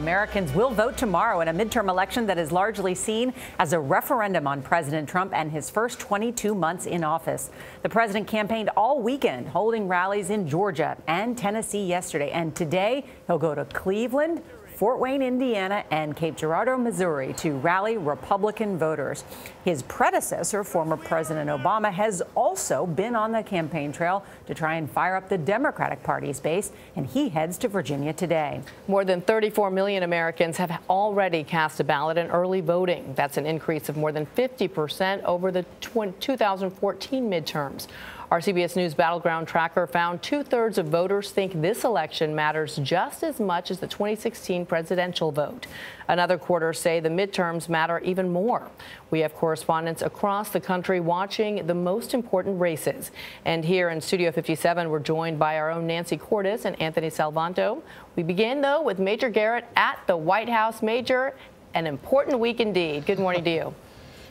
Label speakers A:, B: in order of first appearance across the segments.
A: Americans will vote tomorrow in a midterm election that is largely seen as a referendum on President Trump and his first 22 months in office. The president campaigned all weekend, holding rallies in Georgia and Tennessee yesterday. And today he'll go to Cleveland, Fort Wayne, Indiana, and Cape Girardeau, Missouri, to rally Republican voters. His predecessor, former President Obama, has also been on the campaign trail to try and fire up the Democratic Party's base, and he heads to Virginia today.
B: More than 34 million Americans have already cast a ballot in early voting. That's an increase of more than 50% over the 2014 midterms. Our CBS News Battleground Tracker found 2/3 of voters think this election matters just as much as the 2016 presidential vote. Another quarter say the midterms matter even more. We have correspondents across the country watching the most important races. And here in Studio 57, we're joined by our own Nancy Cordes and Anthony Salvanto. We begin, though, with Major Garrett at the White House. Major, an important week indeed. Good morning to you.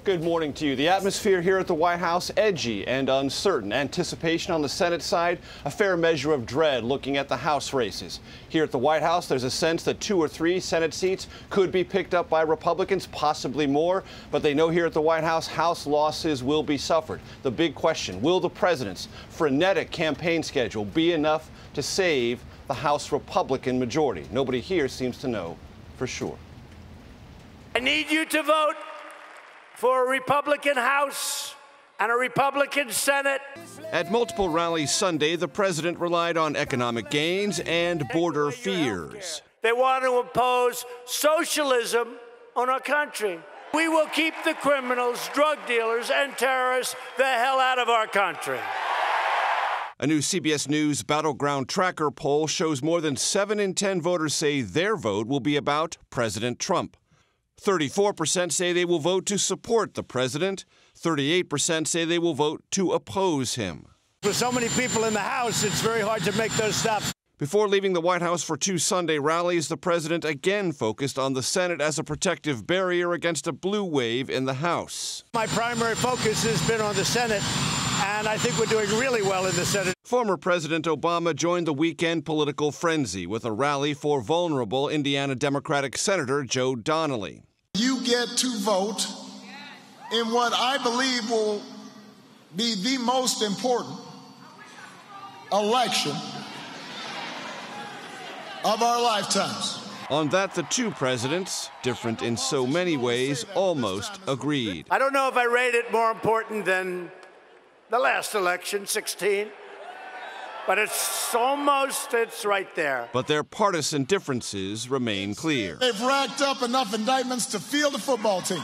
C: Good morning to you. The atmosphere here at the White House, edgy and uncertain. Anticipation on the Senate side, a fair measure of dread looking at the House races. Here at the White House, there's a sense that 2 or 3 Senate seats could be picked up by Republicans, possibly more. But they know here at the White House, House losses will be suffered. The big question, will the president's frenetic campaign schedule be enough to save the House Republican majority? Nobody here seems to know for sure.
D: I need you to vote for a Republican House and a Republican Senate.
C: At multiple rallies Sunday, the president relied on economic gains and border fears.
D: They want to impose socialism on our country. We will keep the criminals, drug dealers, and terrorists the hell out of our country.
C: A new CBS News Battleground Tracker poll shows more than 7 in 10 voters say their vote will be about President Trump. 34% say they will vote to support the president. 38% say they will vote to oppose him.
D: With so many people in the House, it's very hard to make those stops.
C: Before leaving the White House for 2 Sunday rallies, the president again focused on the Senate as a protective barrier against a blue wave in the House.
D: My primary focus has been on the Senate, and I think we're doing really well in the Senate.
C: Former President Obama joined the weekend political frenzy with a rally for vulnerable Indiana Democratic Senator Joe Donnelly.
E: You get to vote in what I believe will be the most important election of our lifetimes.
C: On that, the two presidents, different in so many ways, almost agreed.
D: I don't know if I rate it more important than the last election, 16. But it's right there.
C: But their partisan differences remain clear.
E: They've racked up enough indictments to field a football team.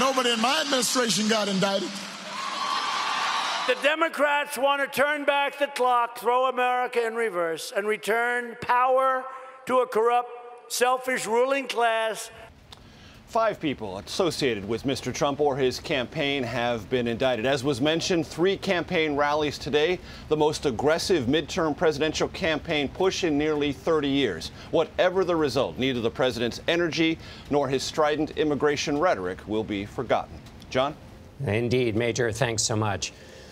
E: Nobody in my administration got indicted.
D: The Democrats want to turn back the clock, throw America in reverse, and return power to a corrupt, selfish ruling class.
C: 5 people associated with Mr. Trump or his campaign have been indicted. As was mentioned, 3 campaign rallies today, the most aggressive midterm presidential campaign push in nearly 30 years. Whatever the result, neither the president's energy nor his strident immigration rhetoric will be forgotten. John?
F: Indeed, Major, thanks so much.